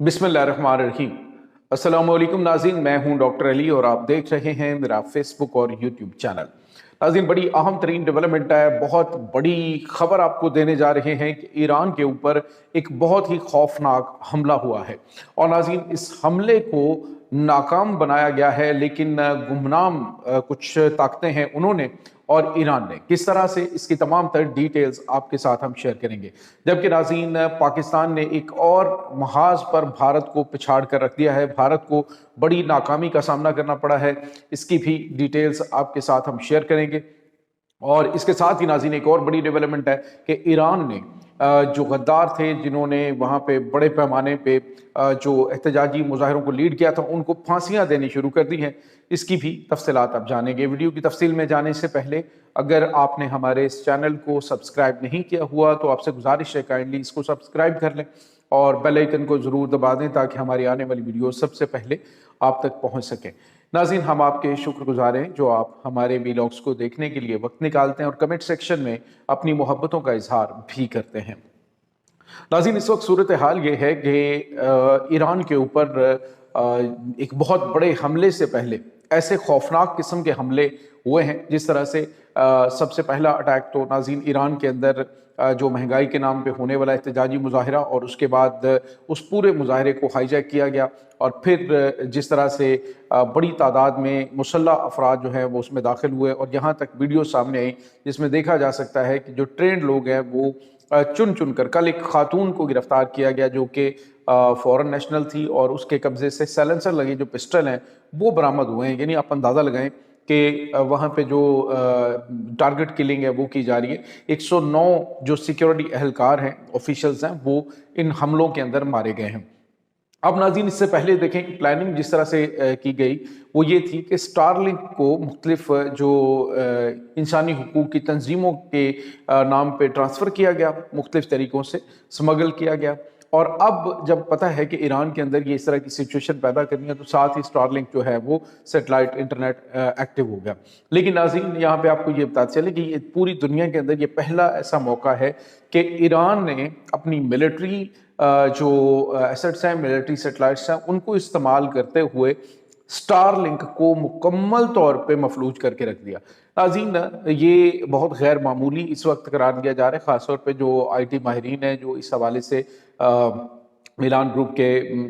बिस्मिल्लाहिर्रहमानिर्रहीम। अस्सलाम वालेकुम नाज़रीन, मैं हूं डॉक्टर अली और आप देख रहे हैं मेरा फेसबुक और यूट्यूब चैनल। नाज़रीन, बड़ी अहम तरीन डेवलपमेंट है, बहुत बड़ी खबर आपको देने जा रहे हैं कि ईरान के ऊपर एक बहुत ही खौफनाक हमला हुआ है और नाज़रीन इस हमले को नाकाम बनाया गया है, लेकिन गुमनाम कुछ ताकतें हैं उन्होंने और ईरान ने किस तरह से इसकी तमाम तर डिटेल्स आपके साथ हम शेयर करेंगे। जबकि नाज़रीन पाकिस्तान ने एक और महाज पर भारत को पिछाड़ कर रख दिया है, भारत को बड़ी नाकामी का सामना करना पड़ा है, इसकी भी डिटेल्स आपके साथ हम शेयर करेंगे। और इसके साथ ही नाज़रीन एक और बड़ी डेवलपमेंट है कि ईरान ने जो गद्दार थे जिन्होंने वहाँ पे बड़े पैमाने पे जो एहतजाजी मुजाहरों को लीड किया था उनको फांसियाँ देनी शुरू कर दी हैं। इसकी भी तफसीलात आप जानेंगे। वीडियो की तफसील में जाने से पहले अगर आपने हमारे इस चैनल को सब्सक्राइब नहीं किया हुआ तो आपसे गुजारिश है काइंडली इसको सब्सक्राइब कर लें और बेल आइकन को ज़रूर दबा दें ताकि हमारी आने वाली वीडियो सबसे पहले आप तक पहुँच सकें। नाज़रीन, हम आपके शुक्रगुजार हैं जो आप हमारे वीलॉग्स को देखने के लिए वक्त निकालते हैं और कमेंट सेक्शन में अपनी मोहब्बतों का इजहार भी करते हैं। नाज़रीन, इस वक्त सूरत हाल ये है कि ईरान के ऊपर एक बहुत बड़े हमले से पहले ऐसे खौफनाक किस्म के हमले हुए हैं जिस तरह से सबसे पहला अटैक तो नाज़रीन ईरान के अंदर जो महंगाई के नाम पे होने वाला एहतजाजी मुजाहरा और उसके बाद उस पूरे मुजाहरे को हाईजैक किया गया और फिर जिस तरह से बड़ी तादाद में मुसल्लह अफराद जो हैं वो उसमें दाखिल हुए और यहाँ तक वीडियो सामने आई जिसमें देखा जा सकता है कि जो ट्रेंड लोग हैं वो चुन चुन कर कल एक खातून को गिरफ्तार किया गया जो कि फॉरेन नेशनल थी और उसके कब्जे से साइलेंसर लगे जो पिस्टल हैं वो बरामद हुए हैं। यानी आप अंदाज़ा लगाएं कि वहाँ पे जो टारगेट किलिंग है वो की जा रही है। 109 जो सिक्योरिटी एहलकार हैं, ऑफिशियल्स हैं, वो इन हमलों के अंदर मारे गए हैं। अब नाज़रीन इससे पहले देखें कि प्लानिंग जिस तरह से की गई वो ये थी कि स्टारलिंक को मुख्तलिफ जो इंसानी हुकूक की तंजीमों के नाम पे ट्रांसफ़र किया गया, मुख्तलिफ तरीक़ों से स्मगल किया गया और अब जब पता है कि ईरान के अंदर ये इस तरह की सिचुएशन पैदा करनी है तो साथ ही स्टारलिंक जो है वो सैटेलाइट इंटरनेट एक्टिव हो गया। लेकिन नाज़रीन यहाँ पे आपको ये बताते चले कि ये पूरी दुनिया के अंदर ये पहला ऐसा मौका है कि ईरान ने अपनी मिलिट्री जो एसेट्स हैं, मिलिट्री सैटेलाइट्स हैं, उनको इस्तेमाल करते हुए स्टारलिंक को मुकम्मल तौर पे मफलूज करके रख दिया। नाज़रीन ये बहुत गैर मामूली इस वक्त करार दिया जा रहा है, ख़ासतौर पे जो IT माहिरीन हैं जो इस हवाले से मिलान ग्रुप के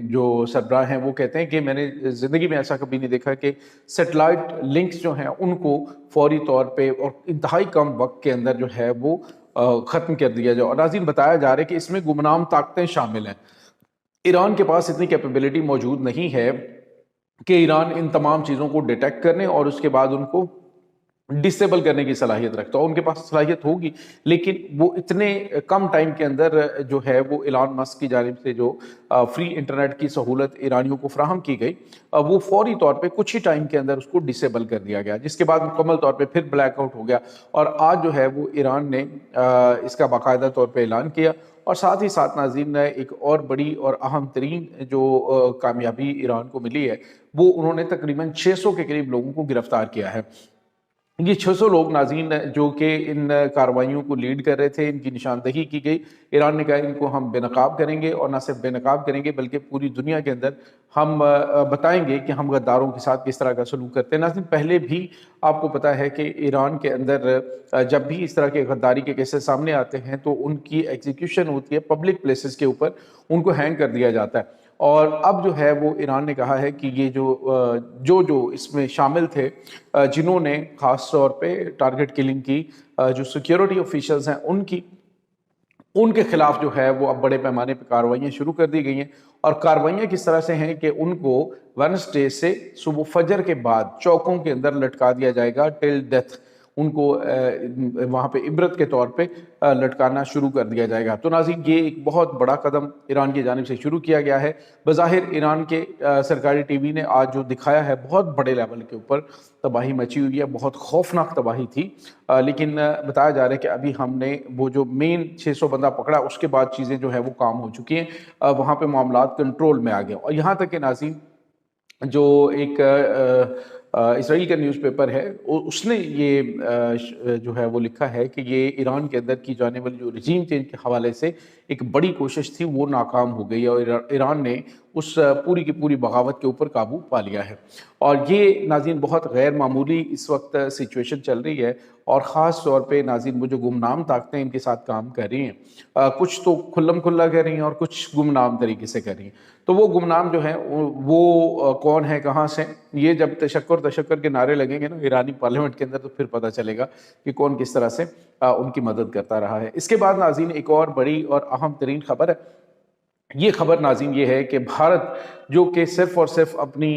जो सरबराह हैं वो कहते हैं कि मैंने ज़िंदगी में ऐसा कभी नहीं देखा कि सैटेलाइट लिंक्स जो हैं उनको फौरी तौर पे और इंतहाई कम वक्त के अंदर जो है वो ख़त्म कर दिया जाए। और नाज़रीन बताया जा रहा है कि इसमें गुमनाम ताकतें शामिल हैं। ईरान के पास इतनी कैपेबिलिटी मौजूद नहीं है कि ईरान इन तमाम चीज़ों को डिटेक्ट करने और उसके बाद उनको डिसेबल करने की सलाहियत रखता है। उनके पास सलाहियत होगी लेकिन वो इतने कम टाइम के अंदर जो है वो इलान मस्क की जानिब से जो फ्री इंटरनेट की सहूलत ईरानियों को फ्राहम की गई वो फौरी तौर पे कुछ ही टाइम के अंदर उसको डिसेबल कर दिया गया, जिसके बाद मुकम्मल तौर पे फिर ब्लैकआउट हो गया और आज जो है वो ईरान ने इसका बाकायदा तौर पर ऐलान किया। और साथ ही साथ नाज़रीन एक और बड़ी और अहम तरीन जो कामयाबी ईरान को मिली है वो उन्होंने तकरीबन 600 के करीब लोगों को गिरफ्तार किया है। ये 600 लोग नाज़रीन जो कि इन कार्रवाइयों को लीड कर रहे थे, इनकी निशानदही की गई। ईरान ने कहा इनको हम बेनकाब करेंगे और न सिर्फ बेनकाब करेंगे बल्कि पूरी दुनिया के अंदर हम बताएंगे कि हम गद्दारों के साथ किस तरह का सलूक करते हैं। नाज़रीन पहले भी आपको पता है कि ईरान के अंदर जब भी इस तरह के गद्दारी के केसेस सामने आते हैं तो उनकी एग्जीक्यूशन होती है पब्लिक प्लेसेस के ऊपर, उनको हैंग कर दिया जाता है। और अब जो है वो ईरान ने कहा है कि ये जो इसमें शामिल थे जिन्होंने ख़ास तौर पे टारगेट किलिंग की, जो सिक्योरिटी ऑफिशियल्स हैं उनके खिलाफ जो है वो अब बड़े पैमाने पर कार्रवाइयाँ शुरू कर दी गई हैं। और कार्रवाइयाँ किस तरह से हैं कि उनको वेडनेसडे से सुबह फजर के बाद चौकों के अंदर लटका दिया जाएगा टिल डेथ, उनको वहाँ पे इबरत के तौर पे लटकाना शुरू कर दिया जाएगा। तो नाज़रीन ये एक बहुत बड़ा कदम ईरान की जानिब से शुरू किया गया है। बज़ाहिर ईरान के सरकारी TV ने आज जो दिखाया है बहुत बड़े लेवल के ऊपर तबाही मची हुई है, बहुत खौफनाक तबाही थी, लेकिन बताया जा रहा है कि अभी हमने वो जो मेन 600 बंदा पकड़ा उसके बाद चीज़ें जो है वो काम हो चुकी हैं, वहाँ पर मामलात कंट्रोल में आ गए। और यहाँ तक कि नाज़रीन जो एक اسرائیل کا نیوز پیپر ہے، اس نے یہ جو ہے وہ لکھا ہے کہ یہ ایران کے اندر کی جانے والی جو رجیم چینج کے حوالے سے ایک بڑی کوشش تھی وہ ناکام ہو گئی اور ایران نے اس پوری کی پوری بغاوت کے اوپر قابو پا لیا ہے۔ اور یہ ناظرین بہت غیر معمولی اس وقت سچویشن چل رہی ہے، اور خاص طور پہ ناظرین وہ جو گمنام طاقتیں ان کے ساتھ کام کر رہی ہیں، کچھ تو کھلم کھلا کر رہی ہیں اور کچھ گمنام طریقے سے کر رہی ہیں۔ تو وہ گمنام جو ہیں وہ کون ہے، کہاں سے، یہ جب تشکر کے نعرے لگیں گے نا ایرانی پارلیمنٹ کے اندر تو پھر پتہ چلے گا کہ کون کس طرح سے ان کی مدد کرتا رہا ہے۔ اس کے بعد ناظرین ایک اور بڑی اور اہم ترین خبر ہے۔ یہ خبر ناظرین یہ ہے کہ بھارت جو کہ صرف اور صرف اپنی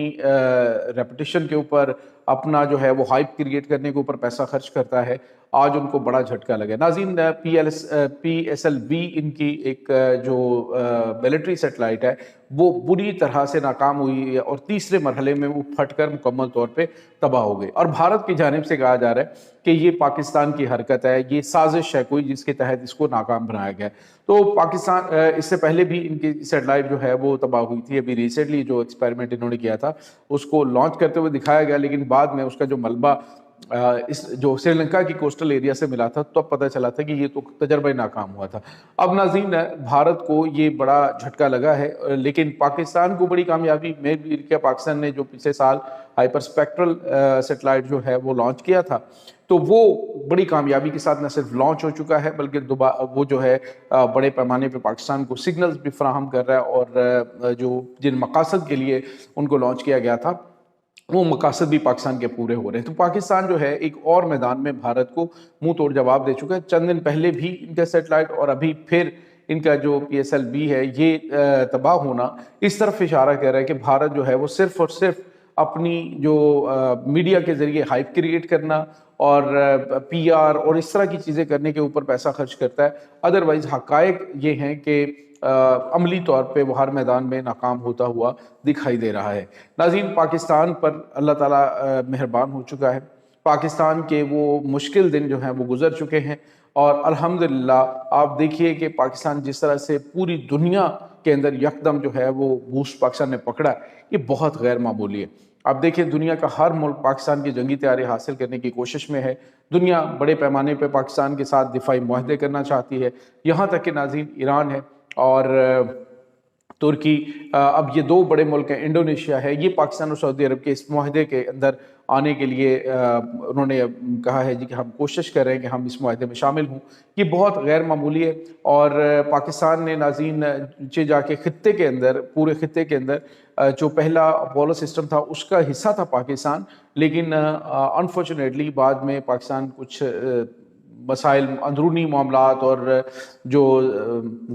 ریپوٹیشن کے اوپر، اپنا جو ہے وہ ہائپ کریٹ کرنے کے اوپر پیسہ خرچ کرتا ہے، آج ان کو بڑا جھٹکا لگا ہے۔ ناظرین پی ایس ایل وی ان کی ایک جو ملٹری سیٹلائٹ ہے وہ بری طرح سے ناکام ہوئی ہے اور تیسرے مرحلے میں وہ پھٹ کر مکمل طور پہ تباہ ہو گئی، اور بھارت کی جانب سے کہا جا رہا ہے کہ یہ پاکستان کی حرکت ہے، یہ سازش ہے کوئی جس کے تحت اس کو ناکام بنایا گیا ہے۔ تو پاکستان اس سے پہلے بھی ان کی سیٹلائٹ جو ہے وہ تباہ ہوئی تھی، ابھی ریسنٹلی جو ایکسپیریمنٹ انہوں نے کیا تھا اس کو لانچ کرتے ہوئے دکھایا گیا، لیکن بعد میں اس کا جو ملبہ اس جو سری لنکا کی کوسٹل ایریا سے ملا تھا تو اب پتہ چلا تھا کہ یہ تو تجربہ ہی ناکام ہوا تھا۔ اب ناظرین بھارت کو یہ بڑا جھٹکا لگا ہے، لیکن پاکستان کو بڑی کامیابی میں بھی کیا، پاکستان نے جو پچھلے سال ہائپر اسپیکٹرل سیٹلائٹ جو ہے وہ لانچ کیا تھا تو وہ بڑی کامیابی کے ساتھ نہ صرف لانچ ہو چکا ہے بلکہ وہ جو ہے بڑے پیمانے پہ پاکستان کو سگنلز بھی فراہم کر رہا ہے، اور جو جن مقاصد کے لیے ان کو لانچ کیا گیا تھا وہ مقاصد بھی پاکستان کے پورے ہو رہے ہیں۔ تو پاکستان جو ہے ایک اور میدان میں بھارت کو منہ توڑ جواب دے چکا ہے۔ چند دن پہلے بھی ان کا سیٹلائٹ اور ابھی پھر ان کا جو پی ایس ایل بی ہے یہ تباہ ہونا اس طرف اشارہ کر رہا ہے کہ بھارت جو ہے وہ صرف اور صرف اپنی جو میڈیا کے ذریعے ہائپ کریٹ کرنا اور پی آر اور اس طرح کی چیزیں کرنے کے اوپر پیسہ خرچ کرتا ہے، ادروائز حقائق یہ ہیں کہ عملی طور پہ وہ ہر میدان میں ناکام ہوتا ہوا دکھائی دے رہا ہے۔ ناظرین پاکستان پر اللہ تعالیٰ مہربان ہو چکا ہے، پاکستان کے وہ مشکل دن جو ہیں وہ گزر چکے ہیں، اور الحمدللہ آپ دیکھیے کہ پاکستان جس طرح سے پوری دنیا کے اندر یکدم جو ہے وہ بوسٹ پاکستان نے پکڑا، یہ بہت غیر معمولی ہے۔ آپ دیکھیں دنیا کا ہر ملک پاکستان کی جنگی تیاری حاصل کرنے کی کوشش میں ہے، دنیا بڑے پیمانے پہ پاکستان کے ساتھ دفاعی معاہدے کرنا چاہتی ہے، یہاں تک کہ ناظرین ایران ہے اور ترکی، اب یہ دو بڑے ملک ہیں، انڈونیشیا ہے، یہ پاکستان اور سعودی عرب کے اس معاہدے کے اندر آنے کے لیے انہوں نے کہا ہے جی کہ ہم کوشش کر رہے ہیں کہ ہم اس معاہدے میں شامل ہوں۔ یہ بہت غیر معمولی ہے، اور پاکستان نے ناظرین نیچے جا کے خطے کے اندر، پورے خطے کے اندر جو پہلا اپولو سسٹم تھا اس کا حصہ تھا پاکستان، لیکن انفارچونیٹلی بعد میں پاکستان کچھ مسائل، اندرونی معاملات اور جو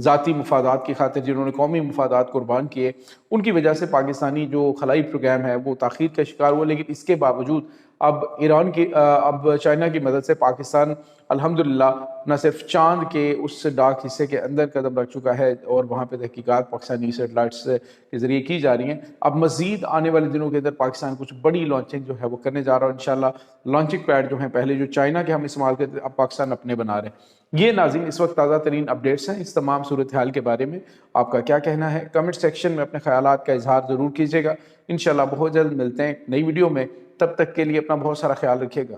ذاتی مفادات کی خاطر جنہوں نے قومی مفادات قربان کیے ان کی وجہ سے پاکستانی جو خلائی پروگرام ہے وہ تاخیر کا شکار ہوا، لیکن اس کے باوجود اب چائنا کی مدد سے پاکستان الحمدللہ نہ صرف چاند کے اس ڈارک حصے کے اندر قدم رکھ چکا ہے اور وہاں پہ تحقیقات پاکستانی سیٹلائٹس کے ذریعے کی جا رہی ہیں، اب مزید آنے والے دنوں کے اندر پاکستان کچھ بڑی لانچنگ جو ہے وہ کرنے جا رہا ہے انشاءاللہ۔ لانچنگ پیڈ جو ہیں پہلے جو چائنا کے ہم استعمال کرتے اب پاکستان اپنے بنا رہے ہیں۔ یہ ناظرین اس وقت تازہ ترین اپڈیٹس ہیں، اس تمام صورتحال کے بارے میں آپ کا کیا کہنا ہے؟ کمنٹ سیکشن میں اپنے خیالات کا اظہار ضرور کیجیے گا۔ انشاءاللہ بہت جلد ملتے ہیں نئی ویڈیو میں، تب تک کے لیے اپنا بہت سارا خیال رکھیے گا۔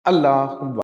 اللہ